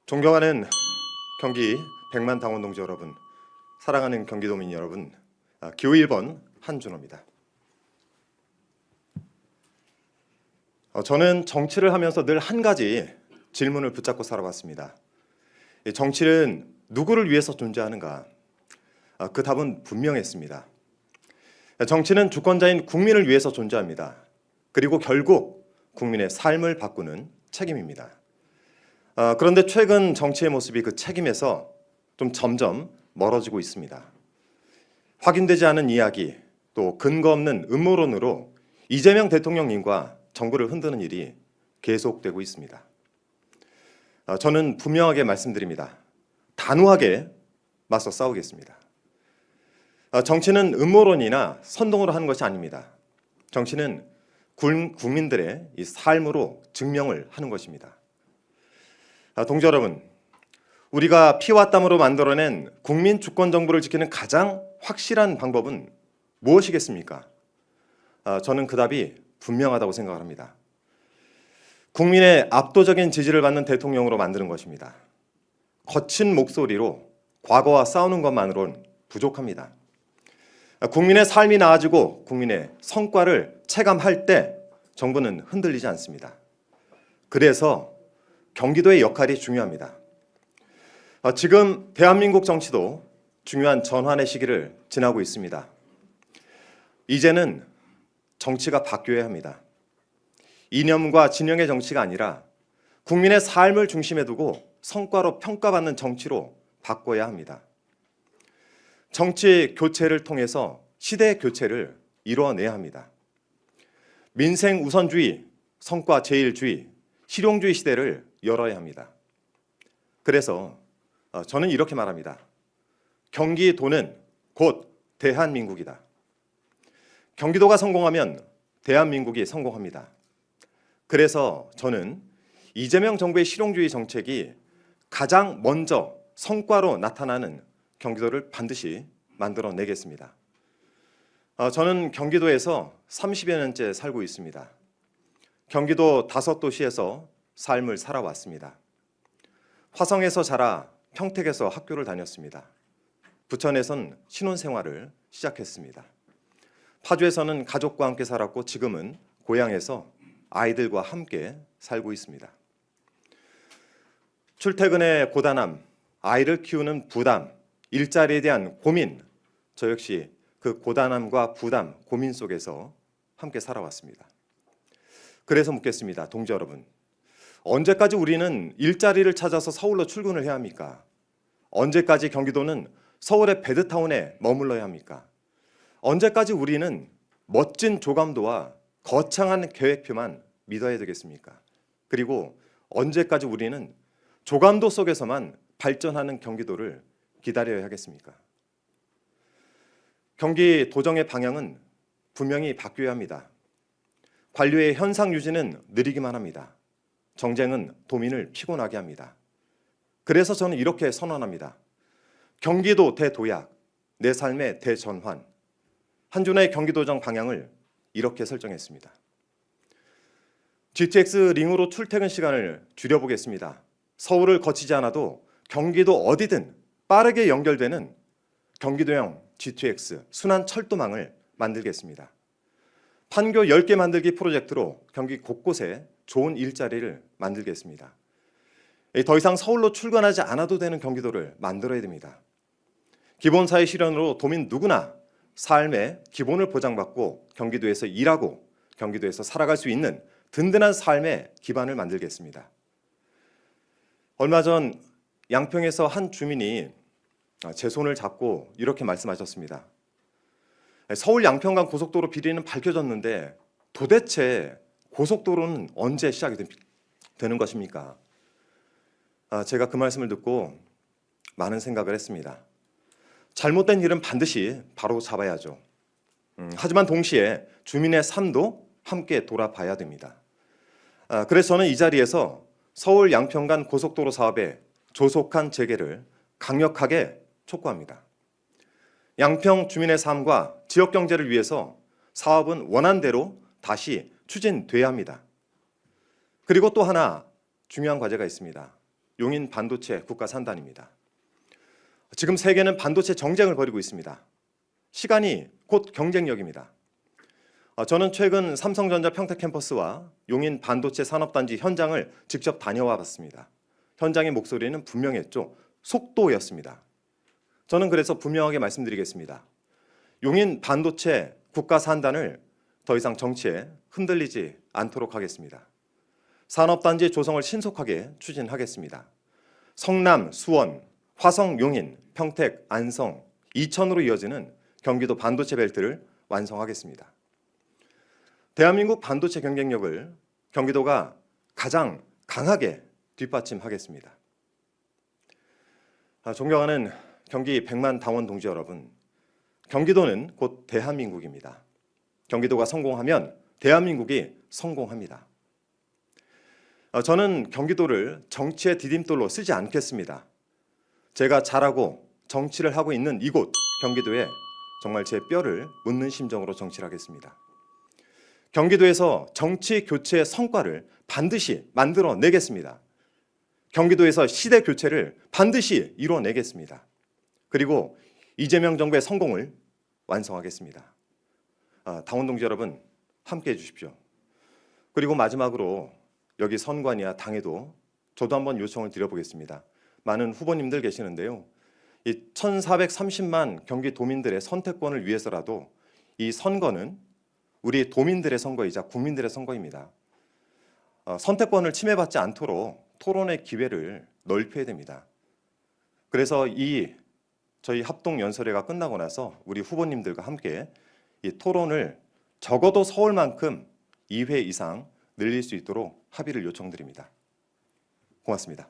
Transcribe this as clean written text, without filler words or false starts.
존경하는 경기 100만 당원 동지 여러분, 사랑하는 경기도민 여러분, 기호 1번 한준호입니다. 저는 정치를 하면서 늘 한 가지 질문을 붙잡고 살아왔습니다. 정치는 누구를 위해서 존재하는가? 그 답은 분명했습니다. 정치는 주권자인 국민을 위해서 존재합니다. 그리고 결국 국민의 삶을 바꾸는 책임입니다. 그런데 최근 정치의 모습이 그 책임에서 좀 점점 멀어지고 있습니다. 확인되지 않은 이야기, 또 근거 없는 음모론으로 이재명 대통령님과 정부를 흔드는 일이 계속되고 있습니다. 저는 분명하게 말씀드립니다. 단호하게 맞서 싸우겠습니다. 정치는 음모론이나 선동으로 하는 것이 아닙니다. 정치는 국민들의 이 삶으로 증명을 하는 것입니다. 동지 여러분, 우리가 피와 땀으로 만들어낸 국민 주권 정부를 지키는 가장 확실한 방법은 무엇이겠습니까? 저는 그 답이 분명하다고 생각을 합니다. 국민의 압도적인 지지를 받는 대통령으로 만드는 것입니다. 거친 목소리로 과거와 싸우는 것만으로는 부족합니다. 국민의 삶이 나아지고 국민의 성과를 체감할 때 정부는 흔들리지 않습니다. 그래서 경기도의 역할이 중요합니다. 지금 대한민국 정치도 중요한 전환의 시기를 지나고 있습니다. 이제는 정치가 바뀌어야 합니다. 이념과 진영의 정치가 아니라 국민의 삶을 중심에 두고 성과로 평가받는 정치로 바꿔야 합니다. 정치 교체를 통해서 시대 교체를 이루어내야 합니다. 민생 우선주의, 성과 제일주의, 실용주의 시대를 열어야 합니다. 그래서 저는 이렇게 말합니다. 경기도는 곧 대한민국이다. 경기도가 성공하면 대한민국이 성공합니다. 그래서 저는 이재명 정부의 실용주의 정책이 가장 먼저 성과로 나타나는 경기도를 반드시 만들어내겠습니다. 저는 경기도에서 30여 년째 살고 있습니다. 경기도 5도시에서 삶을 살아왔습니다. 화성에서 자라 평택에서 학교를 다녔습니다. 부천에선 신혼생활을 시작했습니다. 파주에서는 가족과 함께 살았고 지금은 고향에서 아이들과 함께 살고 있습니다. 출퇴근의 고단함, 아이를 키우는 부담, 일자리에 대한 고민, 저 역시 그 고단함과 부담, 고민 속에서 함께 살아왔습니다. 그래서 묻겠습니다. 동지 여러분, 언제까지 우리는 일자리를 찾아서 서울로 출근을 해야 합니까? 언제까지 경기도는 서울의 베드타운에 머물러야 합니까? 언제까지 우리는 멋진 조감도와 거창한 계획표만 믿어야 되겠습니까? 그리고 언제까지 우리는 조감도 속에서만 발전하는 경기도를 기다려야 하겠습니까? 경기 도정의 방향은 분명히 바뀌어야 합니다. 관료의 현상 유지는 느리기만 합니다. 정쟁은 도민을 피곤하게 합니다. 그래서 저는 이렇게 선언합니다. 경기도 대도약, 내 삶의 대전환. 한준호의 경기도정 방향을 이렇게 설정했습니다. GTX 링으로 출퇴근 시간을 줄여보겠습니다. 서울을 거치지 않아도 경기도 어디든 빠르게 연결되는 경기도형 GTX 순환 철도망을 만들겠습니다. 판교 10개 만들기 프로젝트로 경기 곳곳에 좋은 일자리를 만들겠습니다. 더 이상 서울로 출근하지 않아도 되는 경기도를 만들어야 됩니다. 기본사회 실현으로 도민 누구나 삶의 기본을 보장받고 경기도에서 일하고 경기도에서 살아갈 수 있는 든든한 삶의 기반을 만들겠습니다. 얼마 전 양평에서 한 주민이 제 손을 잡고 이렇게 말씀하셨습니다. 서울 양평 간 고속도로 비리는 밝혀졌는데 도대체 고속도로는 언제 시작이 되는 것입니까? 제가 그 말씀을 듣고 많은 생각을 했습니다. 잘못된 일은 반드시 바로 잡아야죠. 하지만 동시에 주민의 삶도 함께 돌아봐야 됩니다. 그래서 저는 이 자리에서 서울 양평 간 고속도로 사업의 조속한 재개를 강력하게 촉구합니다. 양평 주민의 삶과 지역 경제를 위해서 사업은 원안대로 다시 추진돼야 합니다. 그리고 또 하나 중요한 과제가 있습니다. 용인 반도체 국가산단입니다. 지금 세계는 반도체 정쟁을 벌이고 있습니다. 시간이 곧 경쟁력입니다. 저는 최근 삼성전자 평택 캠퍼스와 용인 반도체 산업단지 현장을 직접 다녀와 봤습니다. 현장의 목소리는 분명했죠. 속도였습니다. 저는 그래서 분명하게 말씀드리겠습니다. 용인 반도체 국가산단을 더 이상 정치에 흔들리지 않도록 하겠습니다. 산업단지 조성을 신속하게 추진하겠습니다. 성남, 수원, 화성, 용인, 평택, 안성, 이천으로 이어지는 경기도 반도체 벨트를 완성하겠습니다. 대한민국 반도체 경쟁력을 경기도가 가장 강하게 뒷받침하겠습니다. 존경하는 경기 100만 당원 동지 여러분, 경기도는 곧 대한민국입니다. 경기도가 성공하면 대한민국이 성공합니다. 저는 경기도를 정치의 디딤돌로 쓰지 않겠습니다. 제가 잘하고 정치를 하고 있는 이곳 경기도에 정말 제 뼈를 묻는 심정으로 정치를 하겠습니다. 경기도에서 정치 교체의 성과를 반드시 만들어내겠습니다. 경기도에서 시대 교체를 반드시 이뤄내겠습니다. 그리고 이재명 정부의 성공을 완성하겠습니다. 당원 동지 여러분, 함께해 주십시오. 그리고 마지막으로 여기 선관위와 당에도 저도 한번 요청을 드려보겠습니다. 많은 후보님들 계시는데요. 이 1,430만 경기 도민들의 선택권을 위해서라도 이 선거는 우리 도민들의 선거이자 국민들의 선거입니다. 선택권을 침해받지 않도록 토론의 기회를 넓혀야 됩니다. 그래서 저희 합동연설회가 끝나고 나서 우리 후보님들과 함께 이 토론을 적어도 서울만큼 2회 이상 늘릴 수 있도록 합의를 요청드립니다. 고맙습니다.